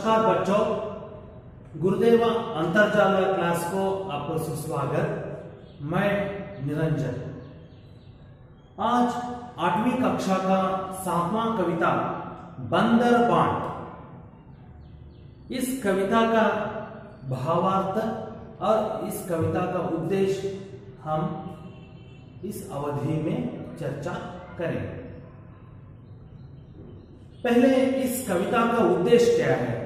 नमस्कार बच्चों, गुरुदेव अंतर्जाल क्लास को आपको सुस्वागत। मैं निरंजन। आज 8वीं कक्षा का 7वां कविता बंदर बांट। इस कविता का भावार्थ और इस कविता का उद्देश्य हम इस अवधि में चर्चा करेंगे। पहले इस कविता का उद्देश्य क्या है,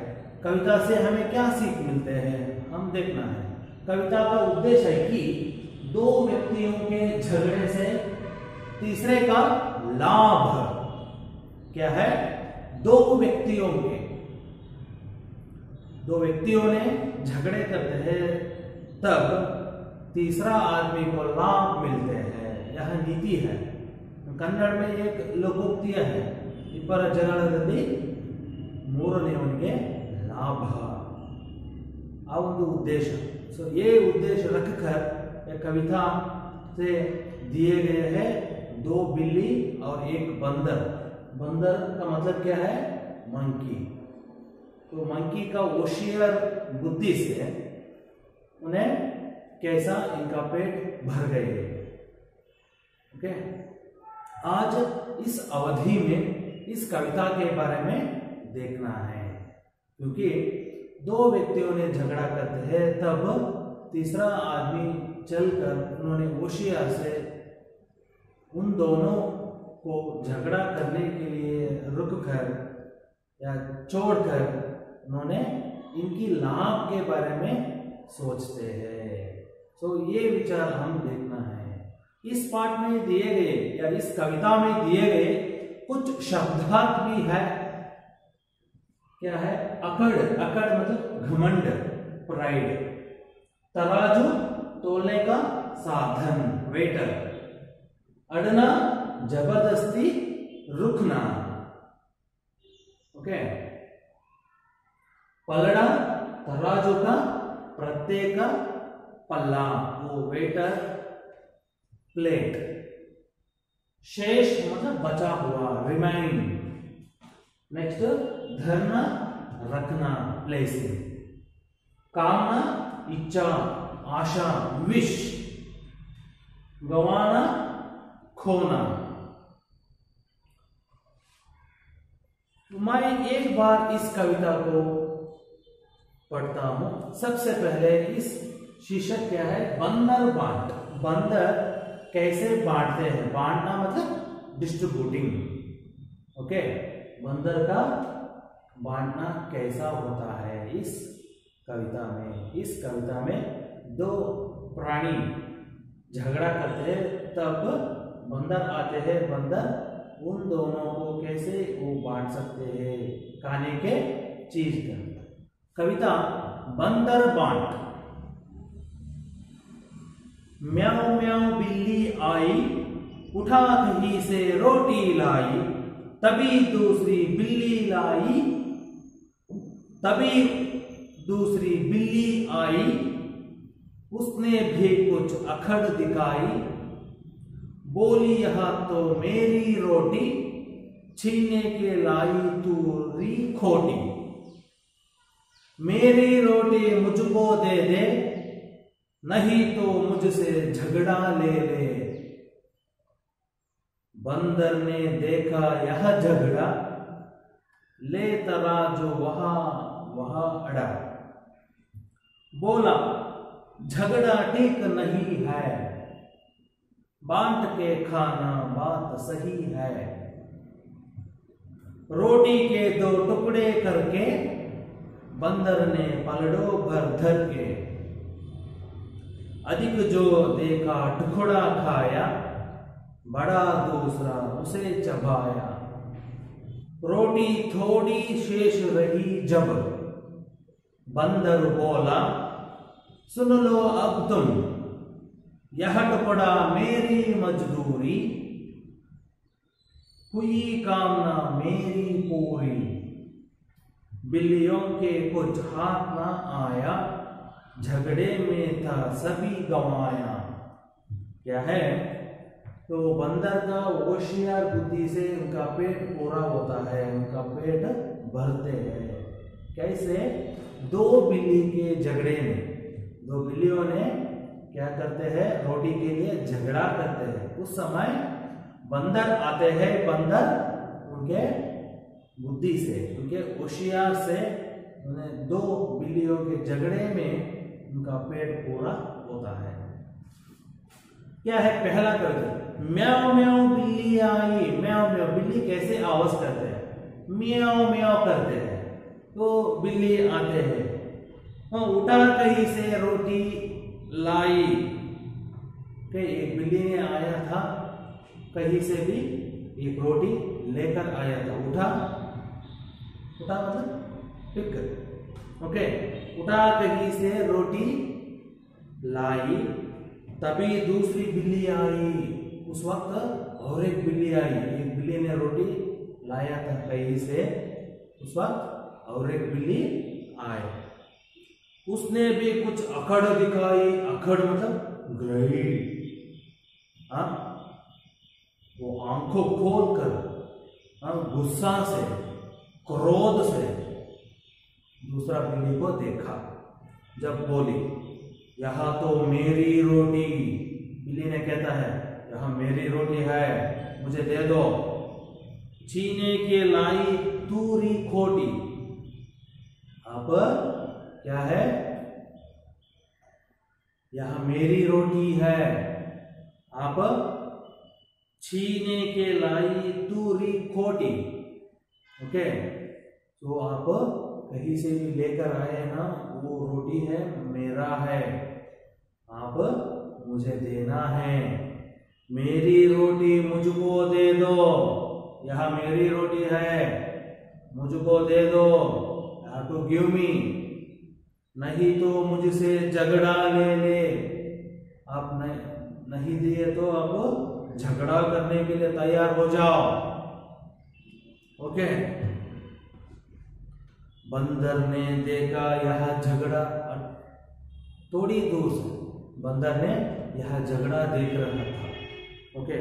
कविता से हमें क्या सीख मिलते हैं, हम देखना है। कविता का उद्देश्य है कि दो व्यक्तियों के झगड़े से तीसरे का लाभ क्या है। दो व्यक्तियों ने झगड़े करते हैं तब तीसरा आदमी को लाभ मिलते हैं। यह नीति है। कन्नड़ में एक लोकोक्ति है, इब्बर जಗಳದಲ್ಲಿ ಮೂರನೆಯವನಿಗೆ लाभ। आ उद्देश्य, सो ये उद्देश्य रखकर यह कविता से दिए गए हैं दो बिल्ली और एक बंदर। बंदर का मतलब क्या है, मंकी। तो मंकी का होशियार बुद्धि से उन्हें कैसा इनका पेट भर गए। ओके, आज इस अवधि में इस कविता के बारे में देखना है, क्योंकि दो व्यक्तियों ने झगड़ा करते हैं तब तीसरा आदमी चलकर उन्होंने होशियार से उन दोनों को झगड़ा करने के लिए रुककर या छोड़कर उन्होंने इनकी लाभ के बारे में सोचते हैं। तो ये विचार हम देखना है। इस पाठ में दिए गए या इस कविता में दिए गए कुछ शब्दार्थ भी है। क्या है, अकड़। अकड़ मतलब घमंड, प्राइड। तराजू तोलने का साधन, वेटर। अड़ना जबरदस्ती रुकना। ओके। पलड़ा तराजू का प्रत्येक पल्ला, वो वेटर प्लेट। शेष मतलब बचा हुआ, रिमाइंड। नेक्स्ट धरना रखना, प्लेसिंग। कामना इच्छा, आशा, विश। गंवाना खोना। मैं एक बार इस कविता को पढ़ता हूं। सबसे पहले इस शीर्षक क्या है, बंदर बांट। बंदर कैसे बांटते हैं, बांटना मतलब डिस्ट्रीब्यूटिंग। ओके, बंदर का बांटना कैसा होता है इस कविता में। इस कविता में दो प्राणी झगड़ा करते हैं तब बंदर आते हैं। बंदर उन दोनों को कैसे वो बांट सकते हैं खाने के चीज का। कविता बंदर बांट। म्याऊ म्याऊ बिल्ली आई, उठा कहीं से रोटी लाई। तभी दूसरी बिल्ली आई, उसने भी कुछ अखड़ दिखाई। बोली यह तो मेरी रोटी, छीनने के लाई तूरी खोटी। मेरी रोटी मुझको दे दे, नहीं तो मुझसे झगड़ा ले ले। बंदर ने देखा यह झगड़ा, ले तराजू वहां अड़ा। बोला झगड़ा ठीक नहीं है, बांट के खाना बात सही है। रोटी के दो टुकड़े करके बंदर ने पलड़ों भर धर के। अधिक जो देखा टुकड़ा खाया, बड़ा दूसरा उसे चबाया। रोटी थोड़ी शेष रही जब, बंदर बोला सुन लो अब तुम, यह टुकड़ा मेरी मजदूरी, हुई कामना मेरी पूरी। बिल्लियों के कुछ हाथ ना आया, झगड़े में था सभी गंवाया। क्या है, तो बंदर का होशियार बुद्धि से उनका पेट पूरा होता है, उनका पेट भरते हैं। कैसे? दो बिल्ली के झगड़े में, दो बिल्लियों ने क्या करते हैं, रोटी के लिए झगड़ा करते हैं। उस समय बंदर आते हैं, बंदर उनके बुद्धि से, उनके होशियार से उन्हें दो बिल्लियों के झगड़े में उनका पेट पूरा होता है। क्या है पहला करके? म्याओ म्याओ बिल्ली आई। म्याओ म्याओ, बिल्ली कैसे आवाज करते हैं? म्याओ म्याओ करते हैं। तो बिल्ली आते हैं, उठा कहीं से रोटी लाई। एक बिल्ली ने आया था, कहीं से भी एक रोटी लेकर आया था। उठा, उठा मतलब पिक। ओके, उठा कहीं से रोटी लाई। तभी दूसरी बिल्ली आई। उस वक्त और एक बिल्ली आई। एक बिल्ली ने रोटी लाया था कहीं से, उस वक्त और एक बिल्ली आए। उसने भी कुछ अकड़ दिखाई। अकड़ मतलब ग्रेट। वो आंखों खोलकर गुस्सा से, क्रोध से दूसरा बिल्ली को देखा। जब बोली, यहां तो मेरी रोटी। बिल्ली ने कहता है, यहां मेरी रोटी है, मुझे दे दो। छीने के लाई तूरी खोटी। अब क्या है? यहां मेरी रोटी है, आप छीने के लाई तूरी खोटी। ओके, तो आप कहीं से भी लेकर आए ना, वो रोटी है मेरा है, आप मुझे देना है। मेरी रोटी मुझको दे दो। यह मेरी रोटी है, मुझको दे दो। टू गिव मी, नहीं तो मुझसे झगड़ा ले ले। आप नहीं दिए तो आप झगड़ा करने के लिए तैयार हो जाओ। ओके, बंदर ने देखा यह झगड़ा, थोड़ी दूर से बंदर ने यह झगड़ा देख रहा था। ओके,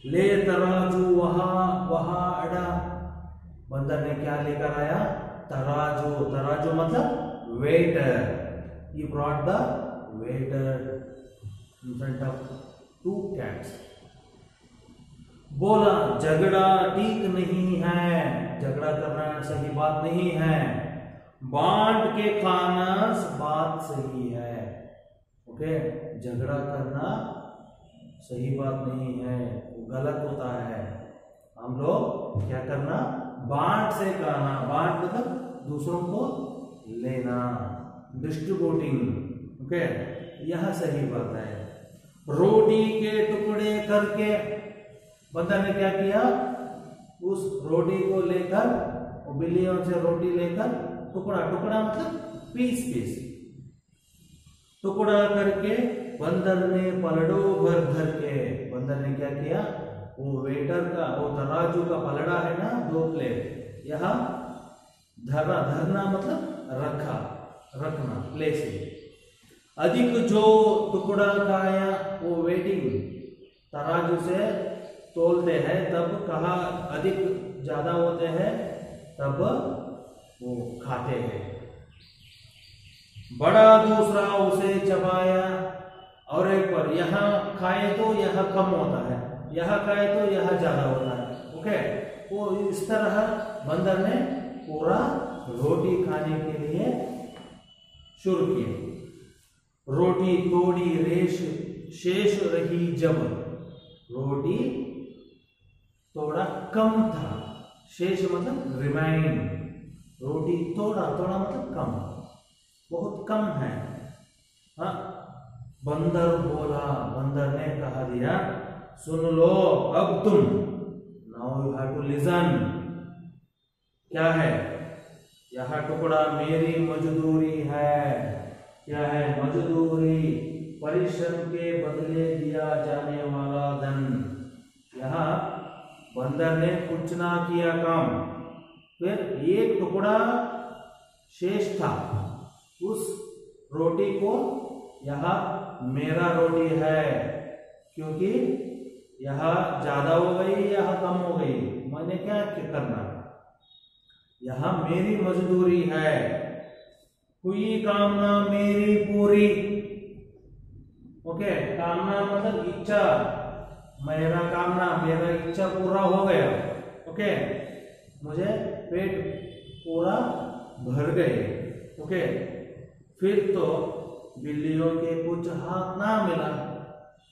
ले तराजू वहां अड़ा। बंदर ने क्या लेकर आया? तराजू। तराजू मतलब waiter. He brought the waiter in front of two cats. बोला, झगड़ा ठीक नहीं है, झगड़ा करना सही बात नहीं है। बांट के खाना बात सही है। ओके, झगड़ा करना सही बात नहीं है, वो गलत होता है। हम लोग क्या करना? बांट से खाना। बांट मतलब दूसरों को लेना, डिस्ट्रीब्यूटिंग। ओके, यह सही बात है। रोटी के टुकड़े करके बंदर ने क्या किया? उस रोटी को लेकर, बिल्लियों से रोटी लेकर, टुकड़ा, टुकड़ा मतलब पीस पीस, टुकड़ा करके बंदर ने पलड़ों भर भर के। बंदर ने क्या किया? वो वेटर का, वो तराजू का पलड़ा है ना, 2 प्लेट, यहाँ धरना। धरना मतलब रखा, रखना, प्लेसिंग। अधिक जो टुकड़ा खाया वो वेटिंग, तराजू से तोलते हैं, तब कहा अधिक ज्यादा होते हैं तब वो खाते हैं। बड़ा दूसरा उसे चबाया, और एक पर यहाँ खाए तो यह कम होता है, यह खाए तो यह ज्यादा होता है। ओके, वो इस तरह बंदर ने पूरा रोटी खाने के लिए शुरू किया। रोटी तोड़ी रेश शेष रही जब, रोटी थोड़ा कम था, शेष मतलब रिमाइंड। रोटी थोड़ा, थोड़ा मतलब कम, बहुत कम है। हाँ, बंदर बोला, बंदर ने कहा दिया, सुन लो अब तुम, now you have to listen. क्या है? यह टुकड़ा मेरी मजदूरी है। क्या है? मजदूरी, परिश्रम के बदले दिया जाने वाला धन। यहाँ बंदर ने कुछ ना किया काम, फिर एक टुकड़ा शेष था, उस रोटी को यह मेरा रोटी है, क्योंकि यह ज्यादा हो गई, यह कम हो गई, मैंने क्या करना। यह मेरी मजदूरी है। हुई कामना मेरी पूरी। ओके, कामना मतलब इच्छा, मेरा कामना, मेरा इच्छा पूरा हो गया। ओके, मुझे पेट पूरा भर गए। ओके, फिर तो बिल्लियों के कुछ हाथ ना मिला।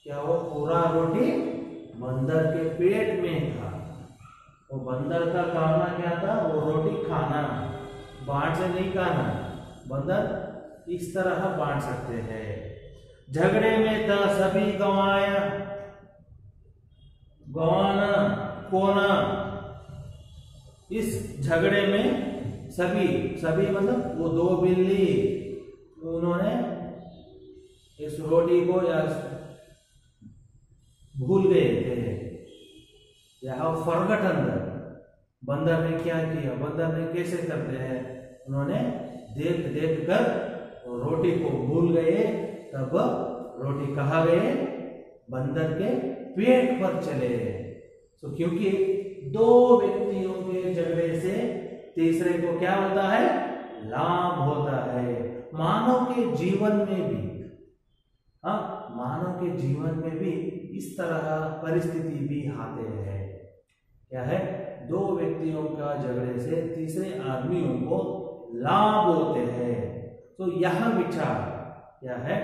क्या वो पूरा रोटी बंदर के पेट में था। वो बंदर का कामना क्या था? वो रोटी खाना, बांट से नहीं खाना। बंदर इस तरह बांट सकते हैं। झगड़े में था सभी गंवाया। गंवाना, कोना। इस झगड़े में सभी मतलब वो दो बिल्ली, उन्होंने इस रोटी को या भूल गए थे, या फॉरगॉटन। बंदर ने क्या किया? बंदर ने कैसे करते हैं? उन्होंने देख देख कर रोटी को भूल गए। तब रोटी कहाँ गए? बंदर के पेट पर चले। तो क्योंकि दो व्यक्तियों के झगड़े से तीसरे को क्या होता है? लाभ होता है। मानव के जीवन में भी, हाँ, मानव के जीवन में भी इस तरह परिस्थिति भी आते हैं। क्या है? दो व्यक्तियों का झगड़े से तीसरे आदमियों को लाभ होते हैं। तो यह विचार क्या है?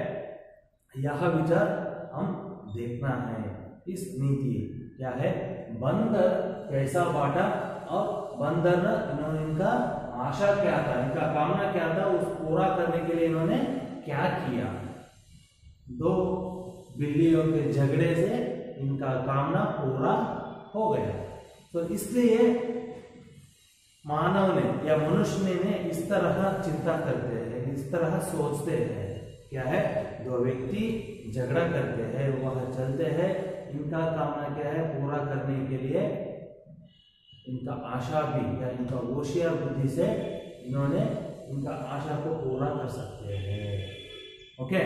यह विचार हम देखना है। इस नीति क्या है? बंदर कैसा बांटा और बंदर इनका आशा क्या था, इनका कामना क्या था, उस पूरा करने के लिए इन्होंने क्या किया। दो बिल्लियों के झगड़े से इनका कामना पूरा हो गया। तो इसलिए मानव ने या मनुष्य ने इस तरह चिंता करते हैं, इस तरह सोचते हैं। क्या है? दो व्यक्ति झगड़ा करते हैं, वह चलते हैं, इनका कामना क्या है? पूरा करने के लिए इनका आशा भी या इनका होशियार बुद्धि से इन्होंने इनका आशा को पूरा कर सकते हैं। ओके,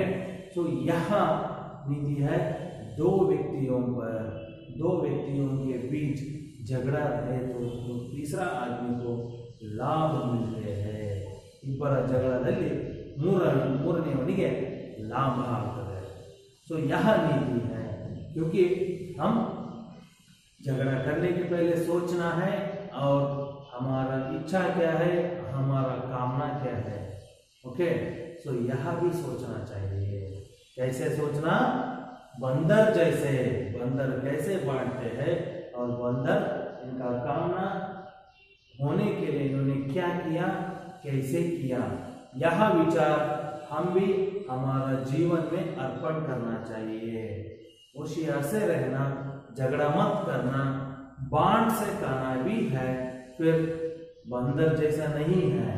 तो यहाँ नीति है दो व्यक्तियों के बीच झगड़ा है तो तीसरा आदमी को लाभ मिलते हैं। इಬ್ಬರ ಜಗಳದಲ್ಲಿ ಮೂರನೆಯವನಿಗೆ लाभ ಆಗ್ತದೆ। तो यह नीति है, क्योंकि हम झगड़ा करने के पहले सोचना है और हमारा इच्छा क्या है, हमारा कामना क्या है। ओके, तो यह भी सोचना चाहिए। कैसे सोचना? बंदर जैसे, बंदर कैसे बांटते हैं और बंदर इनका कामना होने के लिए इन्होंने क्या किया, कैसे किया। यह विचार हम भी हमारा जीवन में अर्पण करना चाहिए। होशियार से रहना, झगड़ा मत करना, बांट से खाना भी है, फिर बंदर जैसा नहीं है।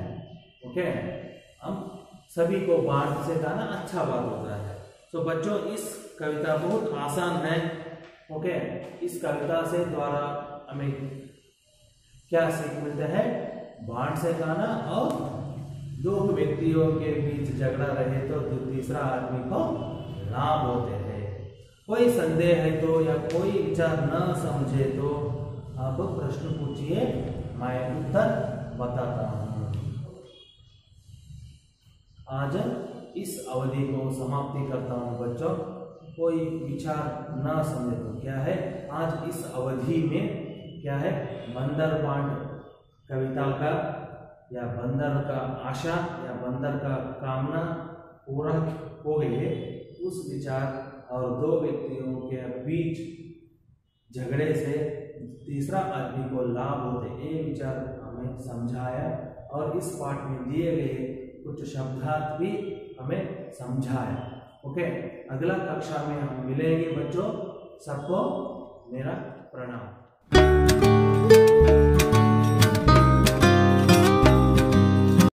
ओके, हम सभी को बांट से खाना अच्छा बात होता है। तो बच्चों, इस कविता बहुत आसान है। ओके, इस कविता से द्वारा हमें क्या सीख मिलता है? बांट से खाना और दो व्यक्तियों के बीच झगड़ा रहे तो तीसरा आदमी को लाभ होते हैं। कोई संदेह है तो या कोई विचार न समझे तो आप प्रश्न पूछिए, मैं उत्तर बताता हूँ। आज इस अवधि को समाप्ति करता हूँ बच्चों। कोई विचार न समझे तो क्या है? आज इस अवधि में क्या है? बंदर बांट कविता का या बंदर का आशा या बंदर का कामना पूरा हो गई है, उस विचार और दो व्यक्तियों के बीच झगड़े से तीसरा आदमी को लाभ होते, ये विचार हमें समझाया और इस पाठ में दिए गए कुछ शब्दार्थ भी हमें समझाया। ओके, अगला कक्षा में हम मिलेंगे बच्चों। सबको मेरा प्रणाम।